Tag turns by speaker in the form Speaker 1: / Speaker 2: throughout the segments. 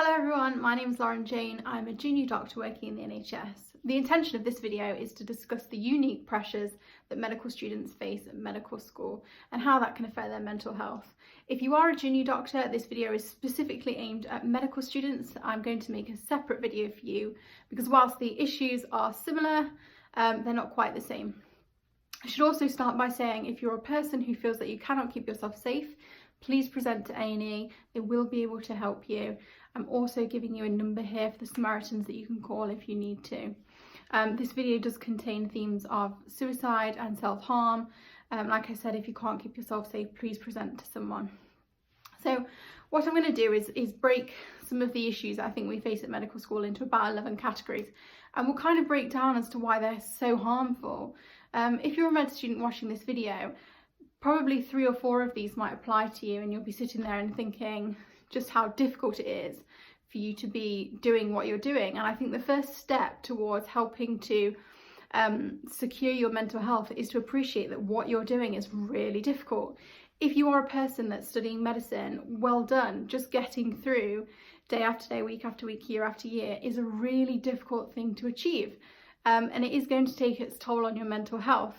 Speaker 1: Hello everyone, my name is DrLauren-Jane. I'm a junior doctor working in the NHS. The intention of this video is to discuss the unique pressures that medical students face at medical school and how that can affect their mental health. If you are a junior doctor, this video is specifically aimed at medical students. I'm going to make a separate video for you because whilst the issues are similar, they're not quite the same. I should also start by saying if you're a person who feels that you cannot keep yourself safe, please present to A&E. They will be able to help you. I'm also giving you a number here for the Samaritans that you can call if you need to. This video does contain themes of suicide and self-harm. Like I said, if you can't keep yourself safe, please present to someone. So what I'm going to do is break some of the issues I think we face at medical school into about 11 categories, and we'll kind of break down as to why they're so harmful. If you're a med student watching this video, probably 3 or 4 of these might apply to you, and you'll be sitting there and thinking just how difficult it is for you to be doing what you're doing. And I think the first step towards helping to secure your mental health is to appreciate that what you're doing is really difficult. If you are a person that's studying medicine, well done. Just getting through day after day, week after week, year after year is a really difficult thing to achieve. And it is going to take its toll on your mental health.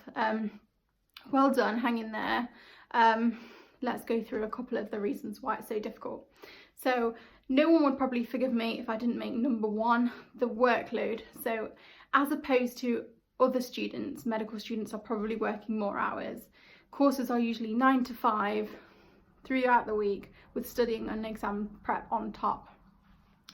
Speaker 1: Well done, hang in there. Let's go through a couple of the reasons why it's so difficult. So no one would probably forgive me if I didn't make number 1, the workload. So as opposed to other students, medical students are probably working more hours. Courses are usually 9 to 5 throughout the week with studying and exam prep on top.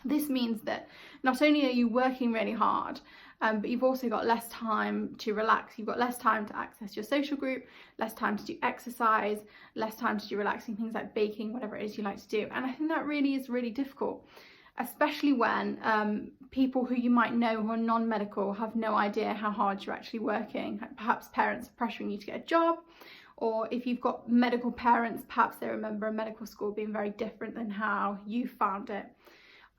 Speaker 1: This means that not only are you working really hard, but you've also got less time to relax. You've got less time to access your social group, less time to do exercise, less time to do relaxing things like baking, whatever it is you like to do. And I think that really is really difficult, especially when people who you might know who are non-medical have no idea how hard you're actually working. Perhaps parents are pressuring you to get a job, or if you've got medical parents, perhaps they remember a medical school being very different than how you found it.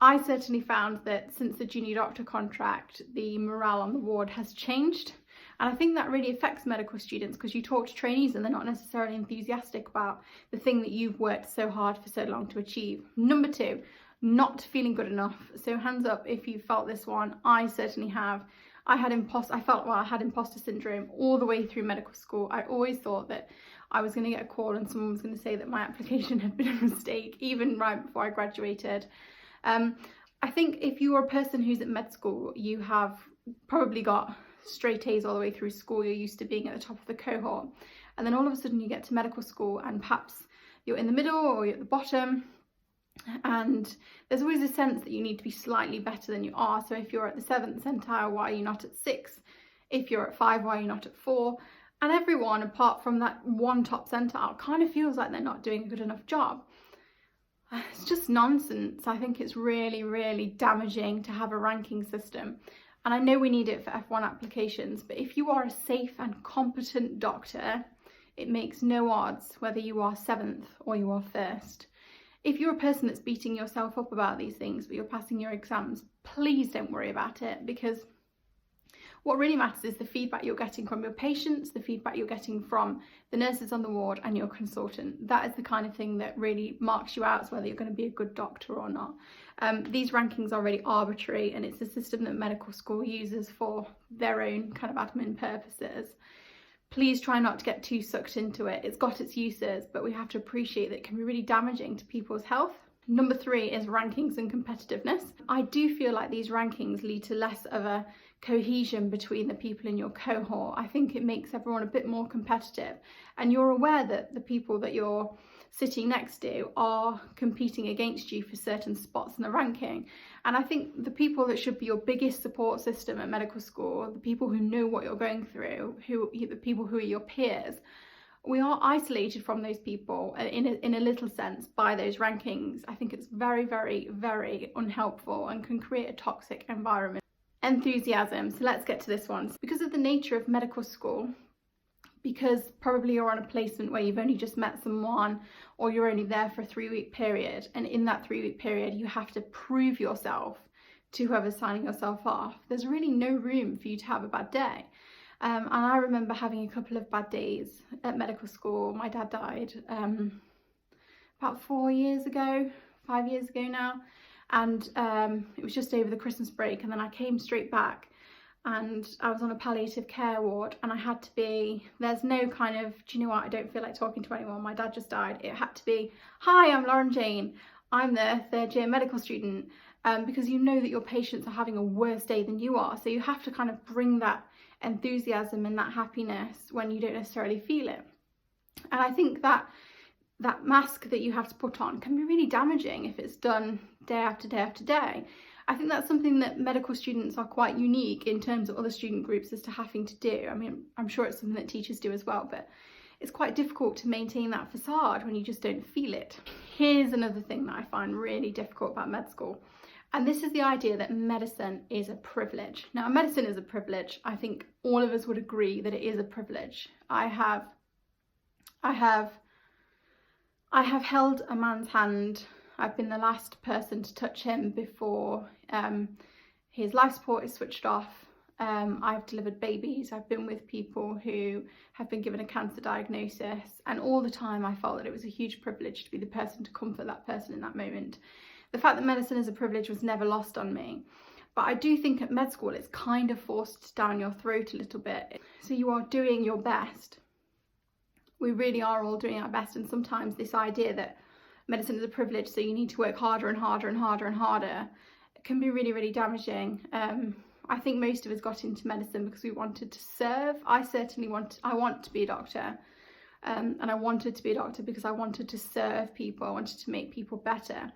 Speaker 1: I certainly found that since the junior doctor contract, the morale on the ward has changed. And I think that really affects medical students because you talk to trainees and they're not necessarily enthusiastic about the thing that you've worked so hard for so long to achieve. Number 2, not feeling good enough. So hands up if you felt this one. I certainly have. I had imposter syndrome all the way through medical school. I always thought that I was going to get a call and someone was going to say that my application had been a mistake, even right before I graduated. I think if you're a person who's at med school, you have probably got straight A's all the way through school. You're used to being at the top of the cohort, and then all of a sudden you get to medical school and perhaps you're in the middle or you're at the bottom, and there's always a sense that you need to be slightly better than you are. So if you're at the 7th centile, why are you not at 6? If you're at 5, why are you not at 4? And everyone apart from that one top centile kind of feels like they're not doing a good enough job. It's just nonsense. I think it's really, really damaging to have a ranking system. And I know we need it for F1 applications, but if you are a safe and competent doctor, it makes no odds whether you are 7th or you are 1st. If you're a person that's beating yourself up about these things, but you're passing your exams, please don't worry about it, because what really matters is the feedback you're getting from your patients, the feedback you're getting from the nurses on the ward and your consultant. That is the kind of thing that really marks you out as whether you're going to be a good doctor or not. These rankings are really arbitrary, and it's a system that medical school uses for their own kind of admin purposes. Please try not to get too sucked into it. It's got its uses, but we have to appreciate that it can be really damaging to people's health. Number 3 is rankings and competitiveness. I do feel like these rankings lead to less of a cohesion between the people in your cohort. I think it makes everyone a bit more competitive, and you're aware that the people that you're sitting next to are competing against you for certain spots in the ranking. And I think the people that should be your biggest support system at medical school, the people who know what you're going through, the people who are your peers, we are isolated from those people in a little sense by those rankings. I think it's very, very, very unhelpful and can create a toxic environment. Enthusiasm. So let's get to this one. Because of the nature of medical school, because probably you're on a placement where you've only just met someone, or you're only there for a 3-week period, and in that 3-week period you have to prove yourself to whoever's signing yourself off, there's really no room for you to have a bad day. And I remember having a couple of bad days at medical school. My dad died about 4 years ago, 5 years ago now. and it was just over the Christmas break, and then I came straight back and I was on a palliative care ward, and I had to be, there's no kind of, do you know what, I don't feel like talking to anyone, my dad just died. It had to be, hi, I'm Lauren-Jane, I'm the third year medical student, because you know that your patients are having a worse day than you are, so you have to kind of bring that enthusiasm and that happiness when you don't necessarily feel it. And I think that mask that you have to put on can be really damaging if it's done day after day after day. I think that's something that medical students are quite unique in terms of other student groups as to having to do. I mean, I'm sure it's something that teachers do as well, but it's quite difficult to maintain that facade when you just don't feel it. Here's another thing that I find really difficult about med school, and this is the idea that medicine is a privilege. Now, medicine is a privilege. I think all of us would agree that it is a privilege. I have held a man's hand. I've been the last person to touch him before his life support is switched off. I've delivered babies. I've been with people who have been given a cancer diagnosis, and all the time I felt that it was a huge privilege to be the person to comfort that person in that moment. The fact that medicine is a privilege was never lost on me. But I do think at med school it's kind of forced down your throat a little bit. So you are doing your best. We really are all doing our best, and sometimes this idea that medicine is a privilege, so you need to work harder and harder and harder and harder, it can be really, really damaging. I think most of us got into medicine because we wanted to serve. I want to be a doctor, and I wanted to be a doctor because I wanted to serve people. I wanted to make people better.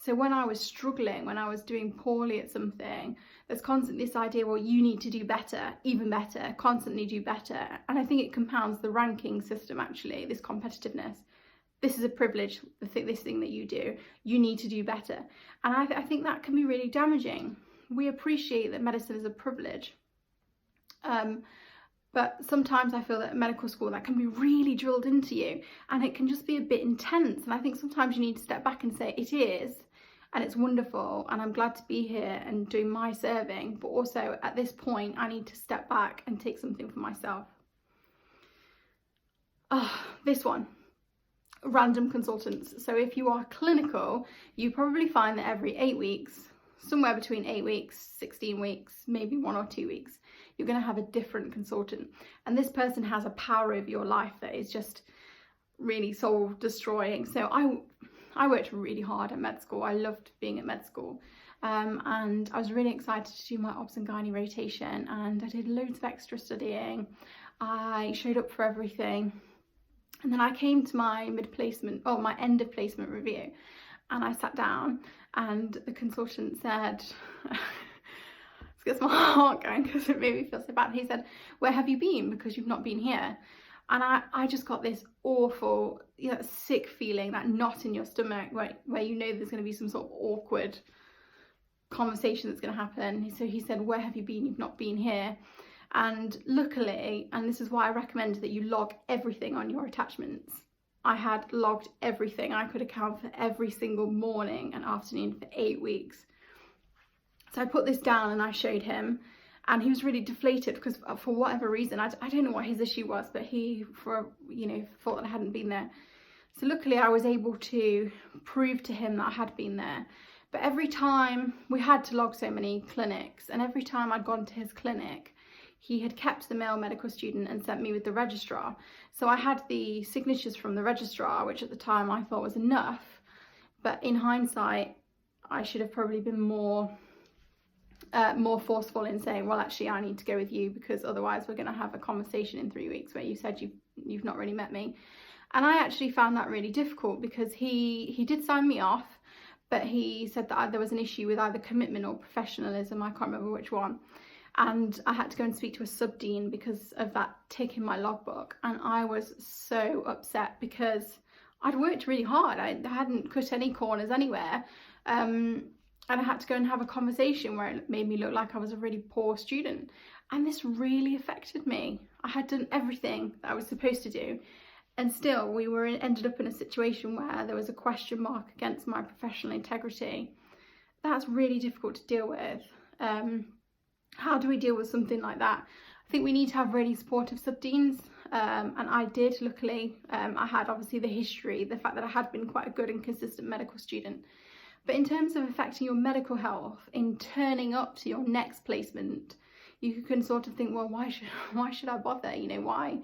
Speaker 1: So when I was struggling, when I was doing poorly at something, there's constantly this idea, well, you need to do better, even better, constantly do better. And I think it compounds the ranking system, actually, this competitiveness. This is a privilege, this thing that you do, you need to do better. And I think that can be really damaging. We appreciate that medicine is a privilege. But sometimes I feel that at medical school that can be really drilled into you, and it can just be a bit intense. And I think sometimes you need to step back and say, it is, and it's wonderful, and I'm glad to be here and doing my serving, but also at this point I need to step back and take something for myself. This one, random consultants. So if you are clinical, you probably find that every 8 weeks, somewhere between 8 weeks, 16 weeks, maybe 1 or 2 weeks, you're going to have a different consultant, and this person has a power over your life that is just really soul destroying. So I worked really hard at med school. I loved being at med school, and I was really excited to do my obs and gynae rotation, and I did loads of extra studying. I showed up for everything, and then I came to my my end of placement review, and I sat down, and the consultant said, it gets my heart going because it made me feel so bad. He said, where have you been? Because you've not been here. And I just got this awful, sick feeling, that knot in your stomach where you know there's going to be some sort of awkward conversation that's going to happen. So he said, where have you been? You've not been here. And luckily, and this is why I recommend that you log everything on your attachments. I had logged everything. I could account for every single morning and afternoon for 8 weeks. So I put this down and I showed him, and he was really deflated because for whatever reason, I don't know what his issue was, but he, thought that I hadn't been there. So luckily I was able to prove to him that I had been there. But every time, we had to log so many clinics, and every time I'd gone to his clinic, he had kept the male medical student and sent me with the registrar. So I had the signatures from the registrar, which at the time I thought was enough. But in hindsight, I should have probably been more forceful in saying, well, actually, I need to go with you because otherwise we're going to have a conversation in 3 weeks where you said you've not really met me. And I actually found that really difficult because he did sign me off, but he said that there was an issue with either commitment or professionalism. I can't remember which one. And I had to go and speak to a sub-dean because of that tick in my logbook. And I was so upset because I'd worked really hard. I hadn't cut any corners anywhere. And I had to go and have a conversation where it made me look like I was a really poor student. And this really affected me. I had done everything that I was supposed to do. And still, we ended up in a situation where there was a question mark against my professional integrity. That's really difficult to deal with. How do we deal with something like that? I think we need to have really supportive sub-deans, and I did, luckily. I had obviously the history, the fact that I had been quite a good and consistent medical student. But in terms of affecting your medical health, in turning up to your next placement, you can sort of think, well, why should I bother? You know, why?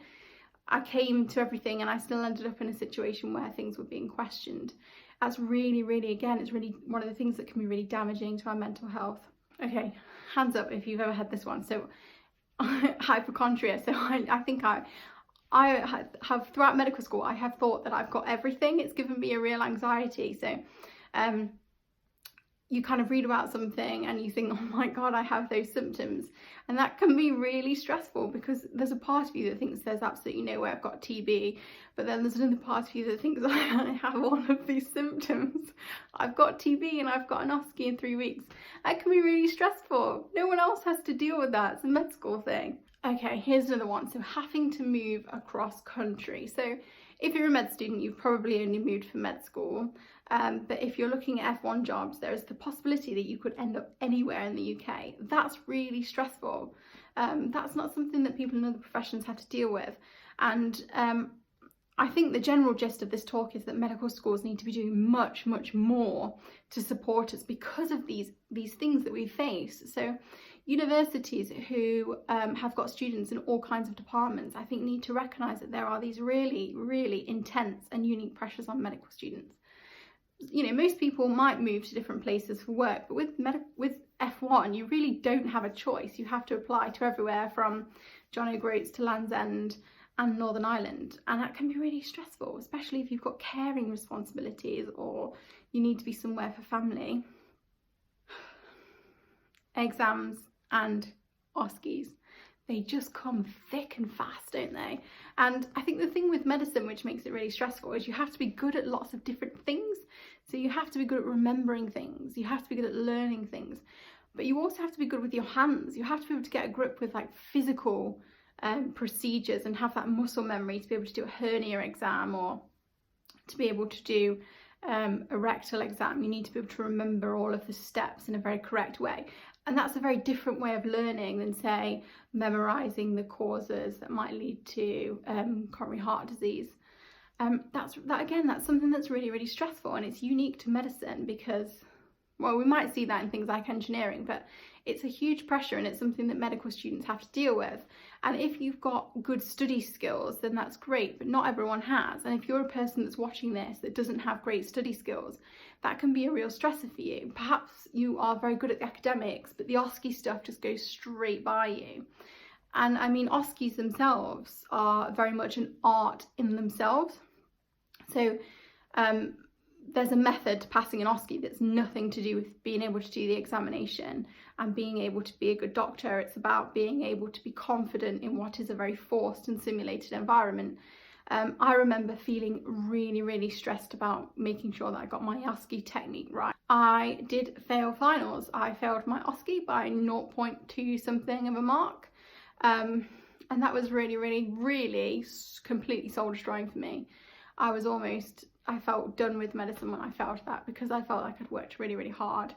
Speaker 1: I came to everything and I still ended up in a situation where things were being questioned. That's really, really, again, it's really one of the things that can be really damaging to our mental health. Okay, hands up if you've ever had this one. So hypochondria. So I think I have throughout medical school, I have thought that I've got everything. It's given me a real anxiety. So you kind of read about something and you think, oh my God, I have those symptoms. And that can be really stressful because there's a part of you that thinks there's absolutely no way I've got TB. But then there's another part of you that thinks I have all of these symptoms. I've got TB and I've got an OSCE in 3 weeks. That can be really stressful. No one else has to deal with that. It's a med school thing. Okay, here's another one. So having to move across country. So if you're a med student, you've probably only moved for med school. But if you're looking at F1 jobs, there is the possibility that you could end up anywhere in the UK. That's really stressful. That's not something that people in other professions have to deal with. And I think the general gist of this talk is that medical schools need to be doing much, much more to support us because of these things that we face. So universities who have got students in all kinds of departments, I think need to recognise that there are these really, really intense and unique pressures on medical students. You know, most people might move to different places for work, but with F1, you really don't have a choice. You have to apply to everywhere from John O'Groats to Land's End and Northern Ireland, and that can be really stressful, especially if you've got caring responsibilities or you need to be somewhere for family. Exams and OSCEs, they just come thick and fast, don't they? And I think the thing with medicine which makes it really stressful is you have to be good at lots of different things. So you have to be good at remembering things, you have to be good at learning things, but you also have to be good with your hands. You have to be able to get a grip with like physical procedures and have that muscle memory to be able to do a hernia exam or to be able to do a rectal exam. You need to be able to remember all of the steps in a very correct way. And that's a very different way of learning than, say, memorising the causes that might lead to coronary heart disease. That's something that's really, really stressful, and it's unique to medicine because, well, we might see that in things like engineering, but it's a huge pressure and it's something that medical students have to deal with. And if you've got good study skills, then that's great, but not everyone has. And if you're a person that's watching this that doesn't have great study skills, that can be a real stressor for you. Perhaps you are very good at the academics, but the OSCE stuff just goes straight by you. And I mean, OSCEs themselves are very much an art in themselves. So there's a method to passing an OSCE that's nothing to do with being able to do the examination and being able to be a good doctor. It's about being able to be confident in what is a very forced and simulated environment. I remember feeling really, really stressed about making sure that I got my OSCE technique right. I did fail finals. I failed my OSCE by 0.2 something of a mark. And that was really, really, really completely soul destroying for me. I felt done with medicine when I failed that because I felt like I'd worked really, really hard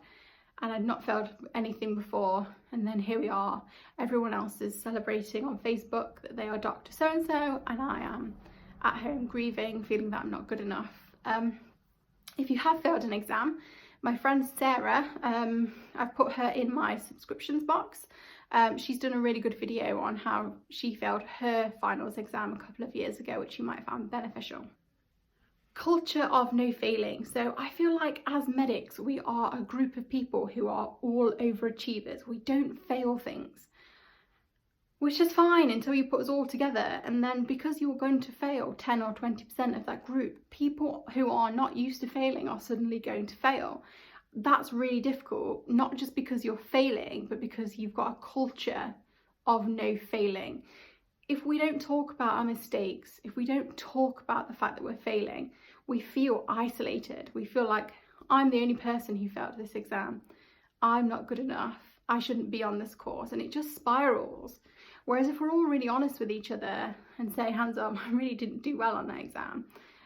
Speaker 1: and I'd not failed anything before. And then here we are. Everyone else is celebrating on Facebook that they are Dr. So-and-so, and I am at home grieving, feeling that I'm not good enough. If you have failed an exam, my friend Sarah, I've put her in my subscriptions box. She's done a really good video on how she failed her finals exam a couple of years ago, which you might find beneficial. Culture of no failing. So I feel like as medics, we are a group of people who are all overachievers. We don't fail things, which is fine until you put us all together. And then because you're going to fail 10 or 20% of that group, people who are not used to failing are suddenly going to fail. That's really difficult, not just because you're failing, but because you've got a culture of no failing. If we don't talk about our mistakes, if we don't talk about the fact that we're failing, we feel isolated. We feel like, I'm the only person who failed this exam. I'm not good enough. I shouldn't be on this course. And it just spirals. Whereas if we're all really honest with each other and say, hands up, I really didn't do well on that exam.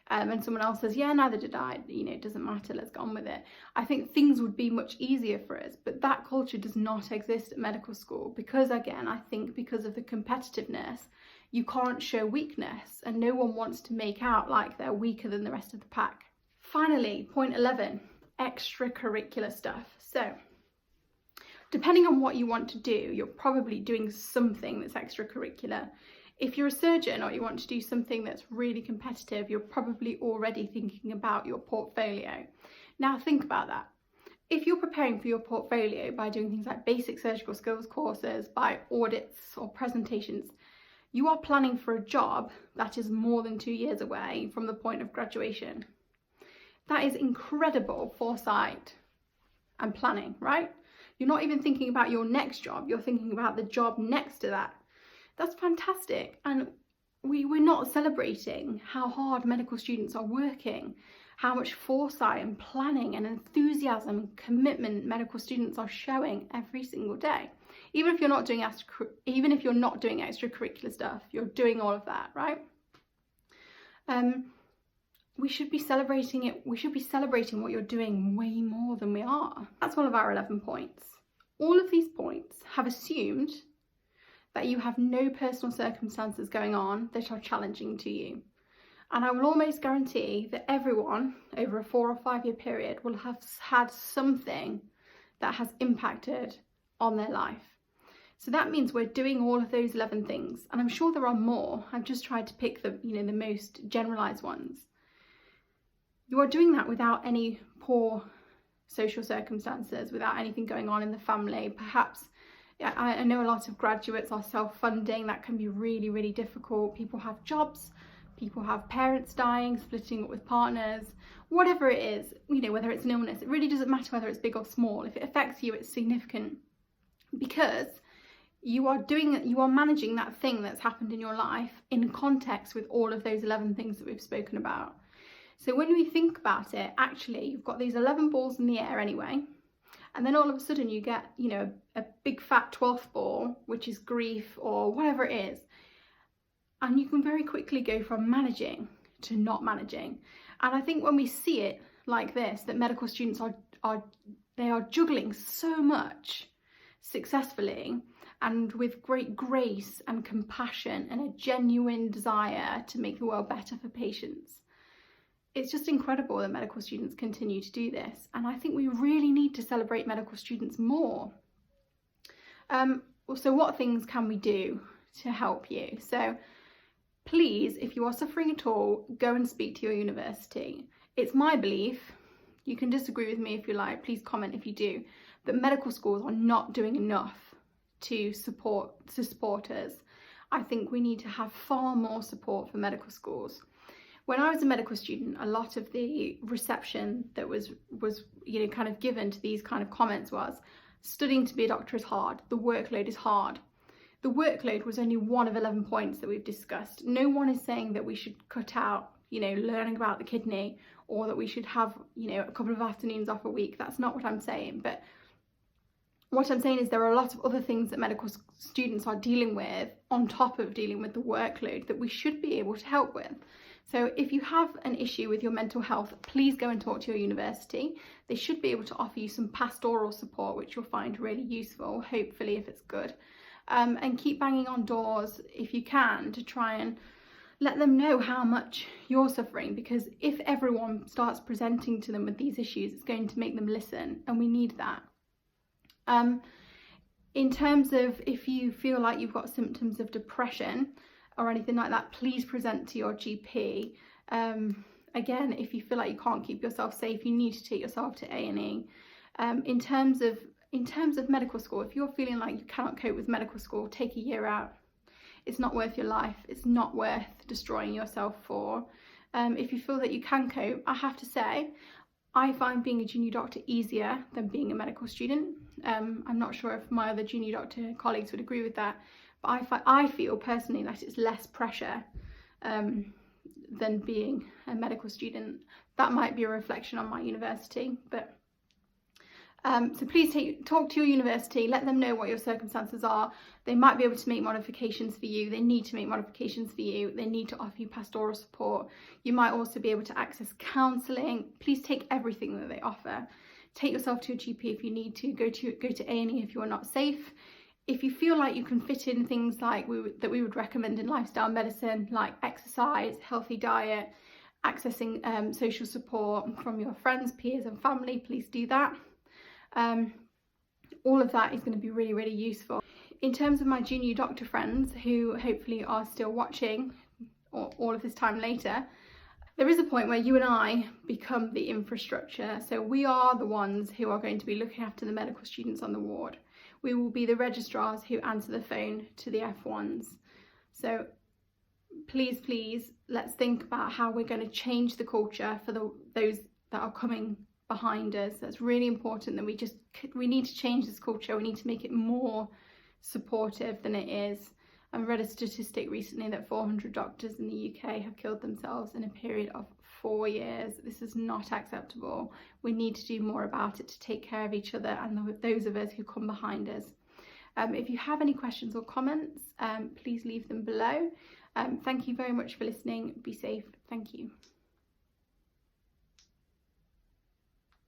Speaker 1: And someone else says, yeah, neither did I. You know, it doesn't matter, let's get on with it. I think things would be much easier for us. But that culture does not exist at medical school because, again, I think because of the competitiveness, you can't show weakness and no one wants to make out like they're weaker than the rest of the pack. Finally, point 11, extracurricular stuff. So depending on what you want to do, you're probably doing something that's extracurricular. If you're a surgeon or you want to do something that's really competitive, you're probably already thinking about your portfolio. Now think about that. If you're preparing for your portfolio by doing things like basic surgical skills courses, by audits or presentations, you are planning for a job that is more than 2 years away from the point of graduation. That is incredible foresight and planning, right? You're not even thinking about your next job, you're thinking about the job next to that. That's fantastic. And we're not celebrating how hard medical students are working, how much foresight and planning and enthusiasm and commitment medical students are showing every single day. Even if you're not doing extracurricular stuff, you're doing all of that, right? We should be celebrating it. We should be celebrating what you're doing way more than we are. That's one of our 11 points. All of these points have assumed that you have no personal circumstances going on that are challenging to you. And I will almost guarantee that everyone over a 4 or 5 year period will have had something that has impacted on their life. So that means we're doing all of those 11 things. And I'm sure there are more. I've just tried to pick the most generalized ones. You are doing that without any poor social circumstances, without anything going on in the family. Perhaps, I know a lot of graduates are self-funding. That can be really, really difficult. People have jobs, people have parents dying, splitting up with partners, whatever it is, whether it's an illness, it really doesn't matter whether it's big or small. If it affects you, it's significant, because you are managing that thing that's happened in your life in context with all of those 11 things that we've spoken about. So when we think about it, actually, you've got these 11 balls in the air anyway, and then all of a sudden you get, a big fat 12th ball, which is grief or whatever it is, and you can very quickly go from managing to not managing. And I think when we see it like this, that medical students are juggling so much successfully and with great grace and compassion and a genuine desire to make the world better for patients. It's just incredible that medical students continue to do this, and I think we really need to celebrate medical students more. So what things can we do to help you? So please, if you are suffering at all, go and speak to your university. It's my belief, you can disagree with me if you like, please comment if you do, that medical schools are not doing enough to support us. I think we need to have far more support for medical schools. When I was a medical student, a lot of the reception that was kind of given to these kind of comments was, studying to be a doctor is hard, the workload is hard. The workload was only one of 11 points that we've discussed. No one is saying that we should cut out, learning about the kidney, or that we should have, a couple of afternoons off a week. That's not what I'm saying. But what I'm saying is there are a lot of other things that medical students are dealing with on top of dealing with the workload that we should be able to help with. So if you have an issue with your mental health, please go and talk to your university. They should be able to offer you some pastoral support, which you'll find really useful, hopefully, if it's good. And keep banging on doors if you can to try and let them know how much you're suffering, because if everyone starts presenting to them with these issues, it's going to make them listen, and we need that. In terms of if you feel like you've got symptoms of depression or anything like that, please present to your GP. Again, if you feel like you can't keep yourself safe, you need to take yourself to A&E. In terms of medical school, if you're feeling like you cannot cope with medical school, take a year out. It's not worth your life. It's not worth destroying yourself for. If you feel that you can cope, I have to say, I find being a junior doctor easier than being a medical student. I'm not sure if my other junior doctor colleagues would agree with that, but I feel personally that it's less pressure than being a medical student. That might be a reflection on my university, but so please talk to your university, let them know what your circumstances are. They might be able to make modifications for you. They need to make modifications for you. They need to offer you pastoral support. You might also be able to access counselling. Please take everything that they offer. Take yourself to a GP if you need to. Go to A&E if you are not safe. If you feel like you can fit in things like that we would recommend in lifestyle medicine, like exercise, healthy diet, accessing social support from your friends, peers and family, please do that. All of that is going to be really, really useful. In terms of my junior doctor friends who hopefully are still watching all of this time later, there is a point where you and I become the infrastructure. So we are the ones who are going to be looking after the medical students on the ward. We will be the registrars who answer the phone to the F1s. So please, please, let's think about how we're going to change the culture for those that are coming behind us. That's really important, that we need to change this culture. We need to make it more supportive than it is. I read a statistic recently that 400 doctors in the UK have killed themselves in a period of 4 years. This is not acceptable. We need to do more about it to take care of each other and those of us who come behind us. If you have any questions or comments, please leave them below. Thank you very much for listening. Be safe. Thank you.